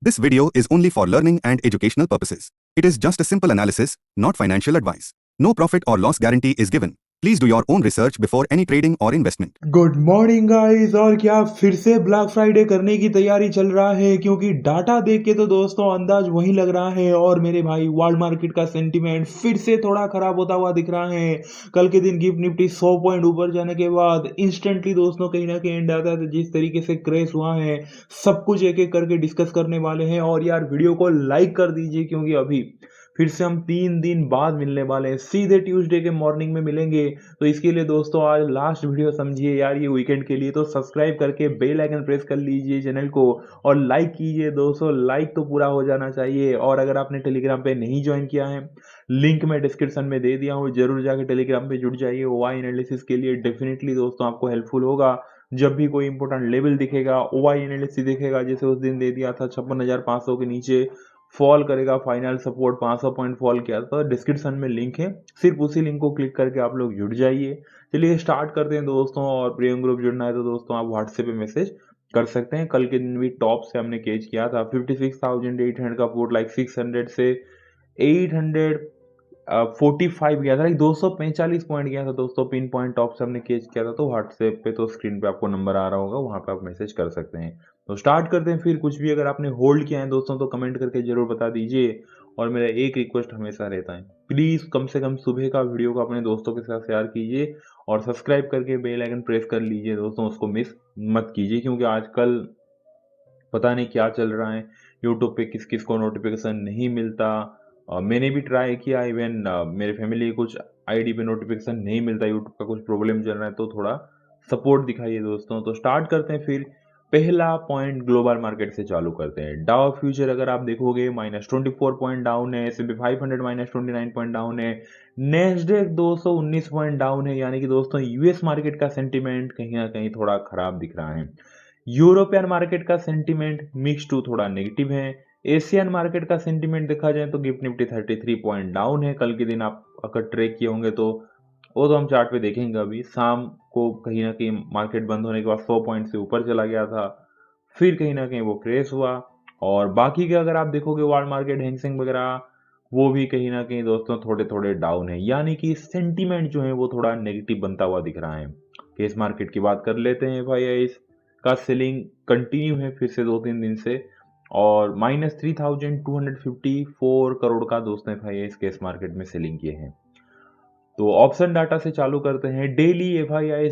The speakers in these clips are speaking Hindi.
This video is only for learning and educational purposes. It is just a simple analysis, not financial advice. No profit or loss guarantee is given. Please do your own research before any trading or investment. Good morning guys. और क्या फिर से ब्लैक फ्राइडे करने की तैयारी चल रहा है? क्योंकि डाटा देख के तो दोस्तों अंदाज वही लग रहा है। और मेरे भाई वर्ल्ड मार्केट का सेंटीमेंट फिर से थोड़ा खराब होता हुआ दिख रहा है। कल के दिन गिफ्ट निफ्टी 100 पॉइंट ऊपर जाने के बाद इंस्टेंटली दोस्तों कहीं ना कहीं एंड आता है। तो जिस तरीके से क्रैश हुआ है सब कुछ एक एक करके डिस्कस करने वाले हैं। और यार वीडियो को लाइक कर दीजिए क्योंकि अभी फिर से हम 3 दिन बाद मिलने वाले हैं, सीधे ट्यूसडे के मॉर्निंग में मिलेंगे। तो इसके लिए दोस्तों आज लास्ट वीडियो समझिए यार ये वीकेंड के लिए। तो सब्सक्राइब करके बेल आइकन प्रेस कर लीजिए चैनल को और लाइक कीजिए दोस्तों। लाइक तो पूरा हो जाना चाहिए। और अगर आपने टेलीग्राम पे नहीं ज्वाइन किया है, लिंक मैं डिस्क्रिप्शन में दे दिया हूँ, जरूर जाके टेलीग्राम पे जुड़ जाइए। वाई एनालिसिस के लिए डेफिनेटली दोस्तों आपको हेल्पफुल होगा। जब भी कोई इंपॉर्टेंट लेवल दिखेगा, वाई एनालिसिस दिखेगा, जैसे उस दिन दे दिया था 56,500 के नीचे फॉल करेगा, फाइनल सपोर्ट 500 पॉइंट फॉल किया था। डिस्क्रिप्शन में लिंक है, सिर्फ उसी लिंक को क्लिक करके आप लोग जुड़ जाइए। चलिए स्टार्ट करते हैं दोस्तों। और प्रीमियम ग्रुप जुड़ना है तो दोस्तों आप व्हाट्सएप पे मैसेज कर सकते हैं। कल के दिन भी टॉप से हमने कैच किया था 56,800 का पुट, लाइक 600 से 845 गया था, लाइक 245 पॉइंट गया था दोस्तों। पिन पॉइंट टॉप से हमने कैच किया था। तो व्हाट्सएप पे तो स्क्रीन पे आपको नंबर आ रहा होगा, वहां पे आप मैसेज कर सकते हैं। तो स्टार्ट करते हैं। फिर कुछ भी अगर आपने होल्ड किया है दोस्तों तो कमेंट करके जरूर बता दीजिए। और मेरा एक रिक्वेस्ट हमेशा रहता है, प्लीज कम से कम सुबह का वीडियो को अपने दोस्तों के साथ शेयर कीजिए और सब्सक्राइब करके बेल आइकन प्रेस कर लीजिए दोस्तों, उसको मिस मत कीजिए। क्योंकि आजकल पता नहीं क्या चल रहा है, यूट्यूब पे किस किस को नोटिफिकेशन नहीं मिलता। मैंने भी ट्राई किया, इवन मेरे फैमिली कुछ आईडी पे नोटिफिकेशन नहीं मिलता, यूट्यूब का कुछ प्रॉब्लम चल रहा है। तो थोड़ा सपोर्ट दिखाइए दोस्तों। तो स्टार्ट करते हैं। फिर पहला पॉइंट ग्लोबल मार्केट से चालू करते हैं। डाउ फ्यूचर अगर आप देखोगे -24 पॉइंट डाउन है, S&P 500 -29 पॉइंट डाउन है, नेस्डेक 219 पॉइंट डाउन है। यानी कि दोस्तों यूएस मार्केट का सेंटीमेंट कहीं ना कहीं थोड़ा खराब दिख रहा है। यूरोपियन मार्केट का सेंटीमेंट मिक्स टू थोड़ा नेगेटिव है। एशियन मार्केट का सेंटीमेंट देखा जाए तो गिफ्ट निफ्टी 33 पॉइंट डाउन है। कल के दिन आप अगर ट्रेक किए होंगे तो वो तो हम चार्ट पे देखेंगे। अभी शाम को कहीं ना कहीं मार्केट बंद होने के बाद 100 पॉइंट से ऊपर चला गया था, फिर कहीं ना कहीं वो क्रेश हुआ। और बाकी के अगर आप देखोगे वर्ल्ड मार्केट हैंगसेंग वगैरह, वो भी कहीं ना कहीं दोस्तों थोड़े थोड़े डाउन है। यानी कि सेंटीमेंट जो है वो थोड़ा नेगेटिव बनता हुआ दिख रहा है। केस मार्केट की बात कर लेते हैं भाई। इस का सेलिंग कंटिन्यू है फिर से 2-3 दिन से। और -3254 करोड़ का दोस्तों एफ केस मार्केट में सेलिंग किए हैं। तो ऑप्शन डाटा से चालू करते हैं। Daily F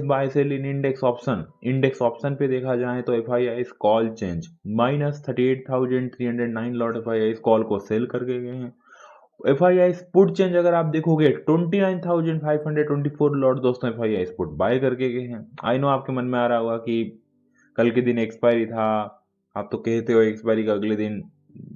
bye sell in index option पे देखा जाए तो F call change -38,309 lot F call को सेल करके गए हैं। एफ पुट चेंज अगर आप देखोगे 29,524 लॉट दोस्तों एफ पुट बाय करके गए हैं। आई नो आपके मन में आ रहा होगा कि कल के दिन एक्सपायरी था, आप तो कहते हो एक्सपायरी का अगले दिन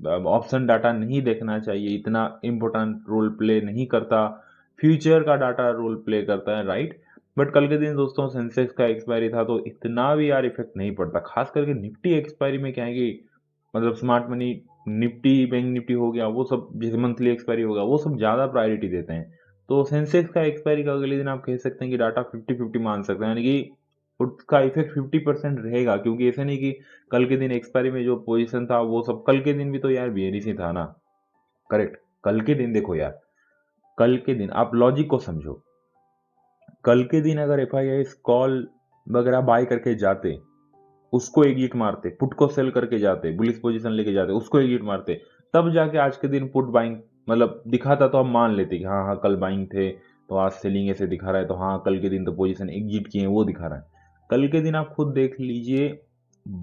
ऑप्शन डाटा नहीं देखना चाहिए, इतना इंपॉर्टेंट रोल प्ले नहीं करता, फ्यूचर का डाटा रोल प्ले करता है, राइट। बट कल के दिन दोस्तों सेंसेक्स का एक्सपायरी था तो इतना भी यार इफेक्ट नहीं पड़ता। खास करके निफ्टी एक्सपायरी में क्या है कि मतलब smart money, Nifty, bank Nifty हो गया, वो सब जैसे मंथली एक्सपायरी होगा वो सब ज़्यादा प्रायोरिटी देते हैं। तो सेंसेक्स का एक्सपायरी का अगले दिन आप कह सकते हैं कि डाटा 50-50 मान सकते हैं। यानी कि उसका इफेक्ट 50% रहेगा। क्योंकि ऐसे नहीं कि कल के दिन एक्सपायरी में जो पोजीशन था वो सब, कल के दिन भी तो यार बेरिश ही था ना, करेक्ट। कल के दिन देखो यार, कल के दिन आप लॉजिक को समझो। कल के दिन अगर एफ कॉल वगैरह बाय करके जाते, उसको एक हिट मारते, पुट को सेल करके जाते, बुलिश पोजीशन लेके जाते, उसको एक हिट मारते, तब जाके आज के दिन पुट बाइंग मतलब दिखाता तो हम मान लेते कि हाँ हाँ कल बाइंग थे तो आज सेलिंग ऐसे दिखा रहा है, तो हाँ कल के दिन तो पोजीशन एग्जिट किए हैं वो दिखा रहा है। कल के दिन आप खुद देख लीजिए,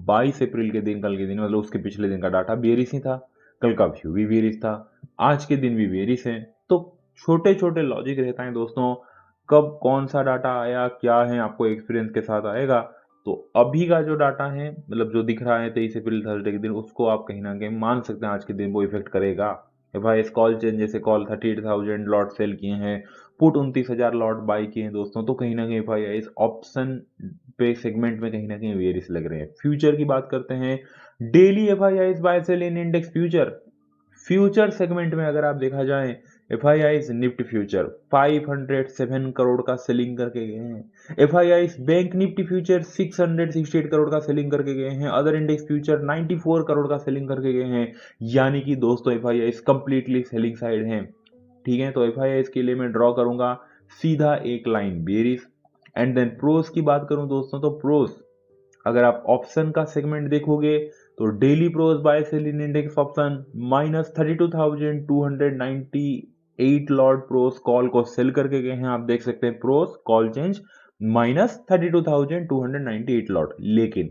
22 अप्रैल के दिन, कल के दिन मतलब उसके पिछले दिन का डाटा बेरिश ही था, कल का व्यू भी बेरिश था, आज के दिन भी बेरिश है। तो छोटे छोटे लॉजिक रहता है दोस्तों, कब कौन सा डाटा आया क्या है आपको एक्सपीरियंस के साथ आएगा। तो अभी का जो डाटा है मतलब जो दिख रहा है 23 अप्रैल थर्सडे के दिन, उसको आप कहीं ना कहीं मान सकते हैं आज के दिन वो इफेक्ट करेगा। भाई इस कॉल चेंज जैसे कॉल 38,000 लॉट सेल किए हैं, पुट 29,000 लॉट बाई किए हैं दोस्तों, तो कहीं ना कहीं भाई इस ऑप्शन पे सेगमेंट में कहीं ना कहीं वेरियस लग रहे हैं। फ्यूचर की बात करते हैं। Daily F I buy sell in index future, future segment में अगर आप देखा जाए FIIs निफ्टी फ्यूचर 507 करोड़ का सेलिंग करके गए हैं। FIIs bank Nifty future 668 crore का सेलिंग करके गए हैं। अदर इंडेक्स फ्यूचर 94 करोड़ का सेलिंग करके गए हैं। यानी कि दोस्तों FIIs कंप्लीटली सेलिंग साइड हैं। ठीक है, तो FIIs के लिए मैं ड्रॉ करूंगा सीधा एक line bearish. And then pros की बात करूं दोस्तों, तो प्रोस अगर आप ऑप्शन का सेगमेंट देखोगे तो daily pros buy sell in index option -32,298 lot pros call को सेल करके गए हैं। आप देख सकते हैं प्रोस कॉल चेंज -32,298 लॉट। लेकिन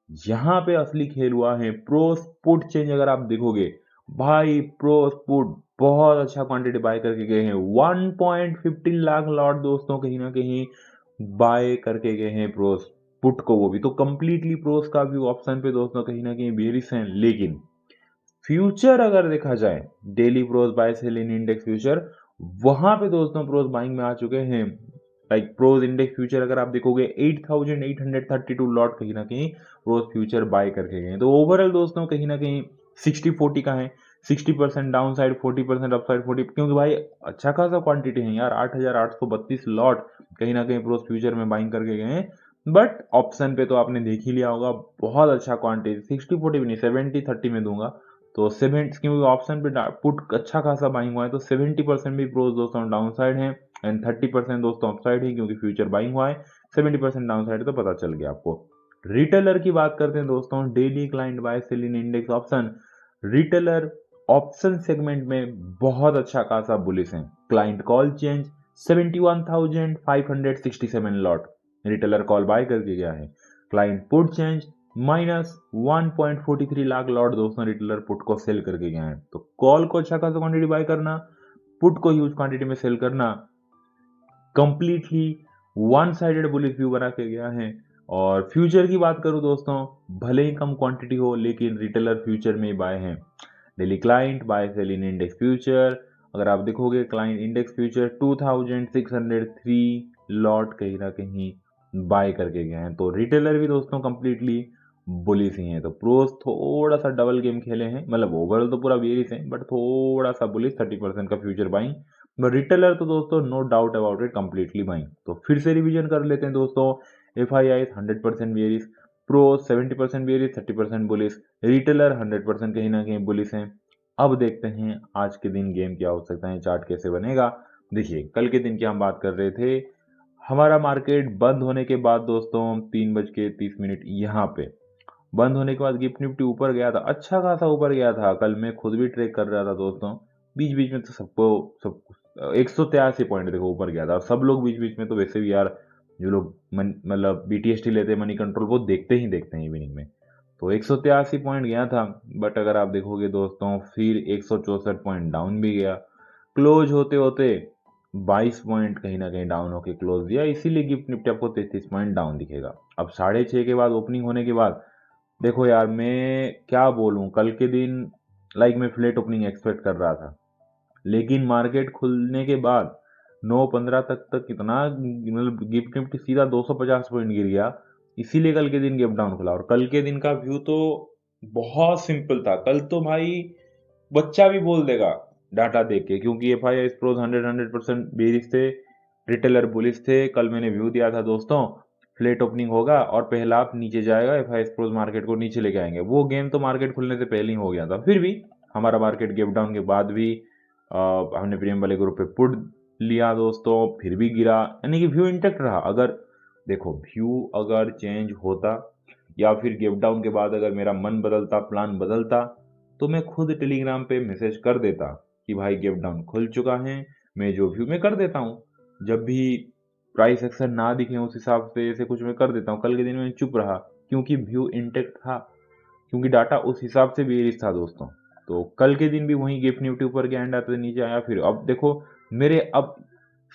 यहां पे असली खेल हुआ है प्रोस पुट चेंज। अगर आप देखोगे भाई प्रोस पुट बहुत अच्छा क्वांटिटी बाय करके गए हैं। 1.15 लाख लॉट दोस्तों कहीं ना कहीं बाय करके गए हैं प्रोस पुट को, वो भी तो कंप्लीटली प्रोस का व्यू ऑप्शन पे दोस्तों कहीं ना कहीं बेरिस है। लेकिन फ्यूचर अगर देखा जाए daily pros buy sell in index future, वहां पे दोस्तों प्रोस बाइंग में आ चुके हैं। लाइक प्रोस इंडेक्स फ्यूचर अगर आप देखोगे 8,832 लॉट कहीं ना कहीं प्रोस फ्यूचर बाय करके गए। तो ओवरऑल दोस्तों कहीं ना कहीं 60-40 का है। 60% डाउन साइड, 40% अप साइड। 40 क्योंकि भाई अच्छा खासा क्वांटिटी है यार, 8,832 लॉट कहीं ना कहीं प्रोस फ्यूचर में बाइंग करके गए हैं। बट ऑप्शन पे तो आपने देख ही लिया होगा बहुत अच्छा क्वांटिटी। 60-40 भी नहीं, 70-30 में दूंगा। तो 7 क्योंकि ऑप्शन पे पुट अच्छा खासा बाइंग हुआ है, तो 70% भी प्रोस दोस्तों डाउन साइड है एंड 30% दोस्तों अपसाइड है, क्योंकि फ्यूचर बाइंग हुआ है। 70% डाउन साइड तो पता चल गया आपको। रिटेलर की बात करते हैं दोस्तों, daily client buy sell in index option. Retailer option segment में बहुत अच्छा खासा बुलिश है। Client call change 71,567 lot retailer call buy करके गया है। Client put change -1.43 lakh lot दोस्तों रिटेलर पुट को सेल करके गया है। तो कॉल को अच्छा खासा क्वांटिटी बाय करना, पुट को ह्यूज क्वांटिटी में सेल करना, completely one sided bullish view बना के गया है। और फ्यूचर की बात करूं दोस्तों, भले ही कम क्वांटिटी हो लेकिन रिटेलर फ्यूचर में बाय है। Daily client buy sell in index future अगर आप देखोगे क्लाइंट इंडेक्स फ्यूचर 2,603 लॉट कहीं ना कहीं बाय करके गए हैं। तो रिटेलर भी दोस्तों कंप्लीटली बुलिश ही है। तो प्रोस थोड़ा सा डबल गेम खेले हैं, मतलब ओवरऑल तो पूरा बेरिश है बट थोड़ा सा बुलिश 30% का फ्यूचर बाइंग। बट रिटेलर तो दोस्तों no doubt about it completely buying. तो फिर से रिवीजन कर लेते हैं दोस्तों। FII 100% bearish, pro 70% bearish, 30% bullish, retailer 100% कहीं ना कहीं बुलिश है। अब देखते हैं आज के दिन गेम क्या हो सकता है, चार्ट कैसे बनेगा। देखिए कल के दिन की हम बात कर रहे थे, हमारा मार्केट बंद होने के बाद दोस्तों 3:30 यहाँ पे बंद होने के बाद गिफ्ट निफ्टी ऊपर गया था, अच्छा खासा ऊपर गया था। कल मैं खुद भी ट्रेक कर रहा था दोस्तों, बीच बीच में तो सबको सब 183 पॉइंट देखो ऊपर गया था। और सब लोग बीच बीच में तो वैसे भी यार जो लोग मतलब BTST लेते हैं मनी कंट्रोल, वो देखते हैं इवनिंग में। तो 183 पॉइंट गया था। बट अगर आप देखोगे दोस्तों फिर 164 पॉइंट डाउन भी गया। क्लोज होते होते 22 पॉइंट कहीं ना कहीं डाउन होके क्लोज दिया, इसीलिए गिफ्ट निफ्टी आपको 33 पॉइंट डाउन दिखेगा। अब 6:30 के बाद ओपनिंग होने के बाद देखो यार मैं क्या बोलूं, कल के दिन लाइक मैं फ्लैट ओपनिंग एक्सपेक्ट कर रहा था। लेकिन मार्केट खुलने के बाद 9:15 तक इतना मतलब गिफ्ट निफ्टी सीधा 250 पॉइंट गिर गया। इसीलिए कल के दिन गैप डाउन खुला। और कल के दिन का व्यू तो बहुत सिंपल था। कल तो भाई बच्चा भी बोल देगा डाटा देख के, क्योंकि FII प्रोज 100% बेरिश थे, रिटेलर बुलिश थे। कल मैंने व्यू दिया था दोस्तों फ्लैट ओपनिंग होगा और पहला आप नीचे जाएगा, FII प्रोज मार्केट को नीचे लेके आएंगे। वो गेम तो मार्केट खुलने से पहले ही हो गया था। फिर भी हमारा मार्केट गैप डाउन के बाद भी हमने प्रीमियम वाले ग्रुप पे पुट लिया दोस्तों, फिर भी गिरा, यानी कि व्यू इंटेक्ट रहा। अगर देखो व्यू अगर चेंज होता या फिर गैप डाउन के बाद अगर मेरा मन बदलता, प्लान बदलता, तो मैं खुद टेलीग्राम पे मैसेज कर देता कि भाई गैप डाउन खुल चुका है। मैं जो व्यू में कर देता हूँ, जब भी प्राइस एक्शन ना दिखे उस हिसाब से ऐसे कुछ मैं कर देता हूँ। कल के दिन में चुप रहा क्योंकि व्यू इंटेक्ट था, क्योंकि डाटा उस हिसाब से बेरिश था दोस्तों। तो कल के दिन भी वही गिफ्ट निफ्टी ऊपर गया, एंड आते नीचे आया। फिर अब देखो मेरे अब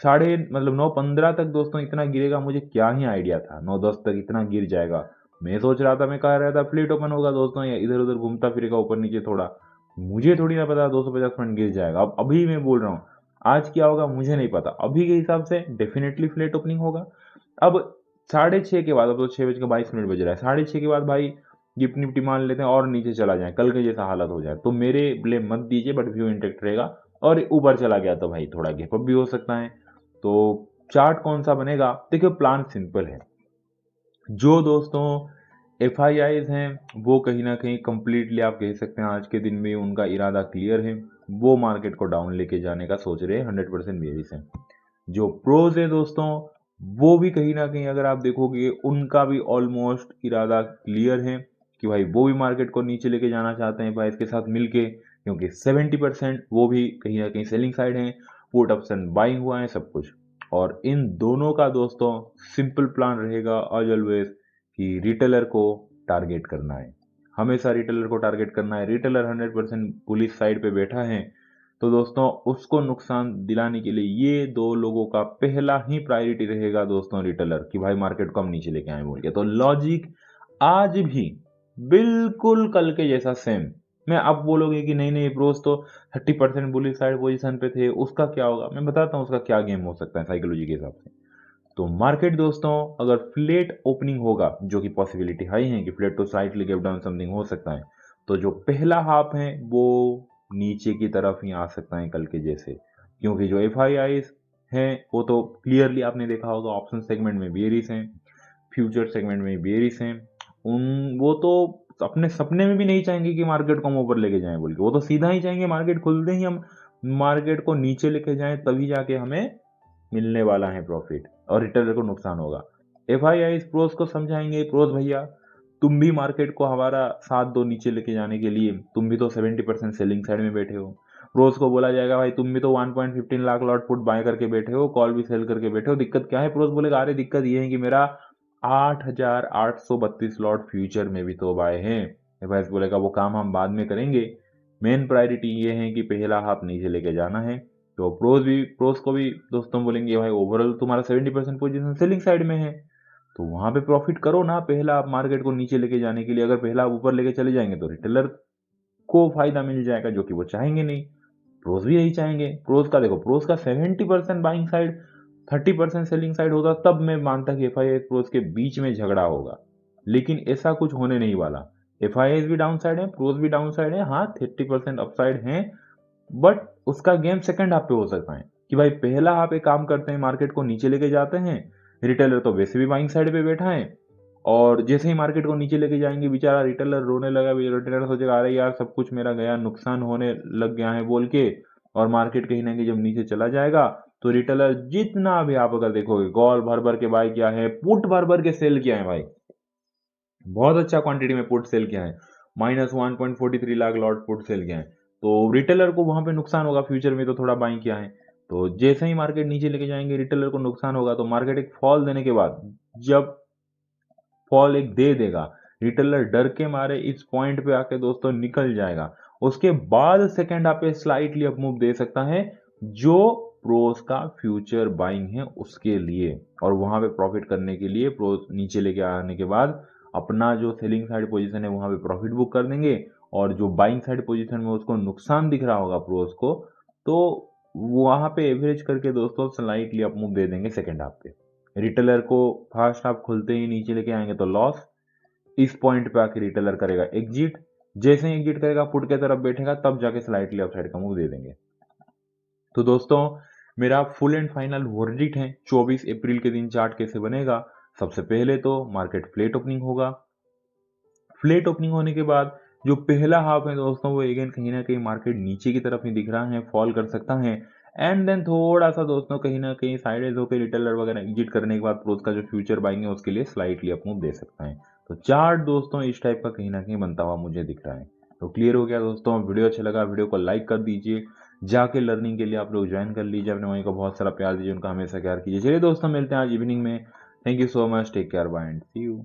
साढ़े मतलब 9:15 तक दोस्तों इतना गिरेगा मुझे क्या ही आइडिया था, 9:10 तक इतना गिर जाएगा। मैं सोच रहा था, मैं कह रहा था फ्लिट ओपन होगा दोस्तों, या इधर उधर घूमता फिरेगा ऊपर नीचे थोड़ा। मुझे थोड़ी ना पता 250 पॉइंट गिर जाएगा। अब अभी मैं बोल रहा हूँ आज क्या होगा मुझे नहीं पता। अभी के हिसाब से डेफिनेटली फ्लैट ओपनिंग होगा। अब 6:30 के बाद, अब तो 6:22 बज रहा है, 6:30 के बाद भाई गिफ्ट निफ्टी मान लेते हैं और नीचे चला जाए, कल के जैसा हालत हो जाए, तो मेरे ब्लेम मत दीजिए, बट व्यू इंटेक्ट रहेगा। और ऊपर चला गया तो भाई थोड़ा गैप अप भी हो सकता है। तो चार्ट कौन सा बनेगा? देखिए प्लान सिंपल है। जो दोस्तों एफआईआईज हैं वो कहीं ना कहीं कंप्लीटली आप कह सकते हैं आज के दिन में उनका इरादा क्लियर है, वो मार्केट को डाउन लेके जाने का सोच रहे हैं 100% बेरिश है। जो प्रोज है दोस्तों वो भी कहीं ना कहीं अगर आप देखोगे उनका भी ऑलमोस्ट इरादा क्लियर है कि भाई वो भी मार्केट को नीचे लेके जाना चाहते हैं प्राइस के साथ मिलके, क्योंकि 70% वो भी कहीं ना कहीं सेलिंग साइड है, पुट ऑप्शन बाइंग हुआ है सब कुछ। और इन दोनों का दोस्तों सिंपल प्लान रहेगा एज ऑलवेज कि रिटेलर को टारगेट करना है, हमेशा रिटेलर को टारगेट करना है। रिटेलर 100% पुलिस साइड पे बैठा है, तो दोस्तों उसको नुकसान दिलाने के लिए ये दो लोगों का पहला ही प्रायोरिटी रहेगा दोस्तों रिटेलर, कि भाई मार्केट को हम नीचे लेके आए बोल के। तो लॉजिक आज भी बिल्कुल कल के जैसा सेम। मैं अब बोलोगे कि नहीं नहीं प्रोस तो 30% बुलिश साइड पोजीशन पे थे, उसका क्या होगा? मैं बताता हूँ उसका क्या गेम हो सकता है साइकोलॉजी के हिसाब से। तो मार्केट दोस्तों अगर फ्लैट ओपनिंग होगा, जो कि पॉसिबिलिटी हाई है कि flat to slightly gap down something हो सकता है, तो जो पहला हाफ है वो नीचे की तरफ ही आ सकता है कल के जैसे, क्योंकि जो एफ आई आई हैं वो तो क्लियरली आपने देखा होगा ऑप्शन सेगमेंट में बेरिस हैं, फ्यूचर सेगमेंट में बेरिस हैं। उन वो तो अपने सपने में भी नहीं चाहेंगे कि मार्केट को हम ऊपर लेके जाएं बोल के, वो तो सीधा ही चाहेंगे मार्केट खुलते ही हम मार्केट को नीचे लेके जाएं, तभी जाके हमें मिलने वाला है प्रॉफिट और रिटेलर को नुकसान होगा। एफ आई आई प्रोस को समझाएंगे, प्रोस भैया तुम भी मार्केट को हमारा साथ दो नीचे लेके जाने के लिए, तुम भी तो 70% सेलिंग साइड में बैठे हो। प्रोस को बोला जाएगा भाई तुम भी तो 1.15 लाख लॉट पुट बाय करके बैठे हो, कॉल भी सेल करके बैठे हो, दिक्कत क्या है? प्रोस बोलेगा अरे दिक्कत ये है कि मेरा 8,832 लॉट फ्यूचर में भी तो बाय है। एफ बोलेगा वो काम हम बाद में करेंगे, मेन प्रायोरिटी ये है कि पहला हाफ नीचे लेके जाना है। तो प्रोस को भी दोस्तों बोलेंगे भाई ओवरऑल तुम्हारा 70% पोजीशन सेलिंग साइड में है, तो वहां पे प्रॉफिट करो ना पहला आप मार्केट को नीचे लेके जाने के लिए। अगर पहला आप ऊपर लेके चले जाएंगे तो रिटेलर को फायदा मिल जाएगा, जो कि वो चाहेंगे नहीं। प्रोस भी यही चाहेंगे। प्रोस का देखो, प्रोस का 70% बाइंग साइड 30% सेलिंग साइड होता तब मैं मानता कि एफ आई प्रोस के बीच में झगड़ा होगा, लेकिन ऐसा कुछ होने नहीं वाला। एफ आई भी डाउन साइड है, प्रोस भी डाउन साइड है, हाँ 30% अपसाइड है, बट उसका गेम सेकंड हाफ पे हो सकता है कि भाई पहला हाफ एक काम करते हैं मार्केट को नीचे लेके जाते हैं, रिटेलर तो वैसे भी बाइंग साइड पे बैठा है, और जैसे ही मार्केट को नीचे लेके जाएंगे बेचारा रिटेलर रोने लगा, रिटेलर सोचेगा अरे यार सब कुछ मेरा गया, नुकसान होने लग गया है बोल के। और मार्केट कहीं ना कहीं जब नीचे चला जाएगा तो रिटेलर जितना भी आप अगर देखोगे कॉल भर भर के बाय किया है, पुट भर भर के सेल किया है भाई, बहुत अच्छा क्वांटिटी में पुट सेल किया है, -1.43 लाख लॉट पुट सेल किया है, तो रिटेलर को वहां पे नुकसान होगा। फ्यूचर में तो थोड़ा बाइंग किया है, तो जैसे ही मार्केट नीचे लेके जाएंगे रिटेलर को नुकसान होगा। तो मार्केट एक फॉल देने के बाद, जब फॉल एक दे देगा, रिटेलर डर के मारे इस पॉइंट पे आके दोस्तों निकल जाएगा, उसके बाद सेकेंड आप पे स्लाइटली अप मूव दे सकता है, जो प्रोस का फ्यूचर बाइंग है उसके लिए, और वहां पे प्रॉफिट करने के लिए प्रोस नीचे लेके आने के बाद अपना जो सेलिंग साइड पोजीशन है वहां पे प्रॉफिट बुक कर देंगे, और जो बाइंग साइड पोजीशन में उसको नुकसान दिख रहा होगा प्रोस को, तो वहां पे एवरेज करके दोस्तों स्लाइटली अप मूव दे देंगे सेकेंड हाफ पे। रिटेलर को फर्स्ट हाफ खुलते ही नीचे लेके आएंगे तो लॉस, इस पॉइंट पे आके रिटेलर करेगा एग्जिट, जैसे ही एग्जिट करेगा पुट के तरफ बैठेगा तब जाके स्लाइटली अपसाइड का मूव दे देंगे। तो दोस्तों मेरा फुल एंड फाइनल वर्डिक्ट है 24 अप्रैल के दिन चार्ट कैसे बनेगा। सबसे पहले तो मार्केट फ्लैट ओपनिंग होगा, फ्लैट ओपनिंग होने के बाद जो पहला हाफ है दोस्तों वो अगेन कहीं ना कहीं मार्केट नीचे की तरफ ही दिख रहा है, फॉल कर सकता है, एंड देन थोड़ा सा दोस्तों कहीं ना कहीं साइडेज होकर रिटेलर वगैरह एग्जिट करने के बाद प्रोस का जो फ्यूचर बाइंग है उसके लिए स्लाइटली अप मूव दे सकता है। तो चार्ट दोस्तों इस टाइप का कहीं ना कहीं बनता हुआ मुझे दिख रहा है। तो क्लियर हो गया दोस्तों, वीडियो अच्छा लगा वीडियो को लाइक कर दीजिए, जाके लर्निंग के लिए आप लोग ज्वाइन कर लीजिए, अपने वहीं को बहुत सारा प्यार दीजिए, उनका हमेशा प्यार कीजिए। चलिए दोस्तों मिलते हैं आज इवनिंग में, thank you so much, take care, bye and see you.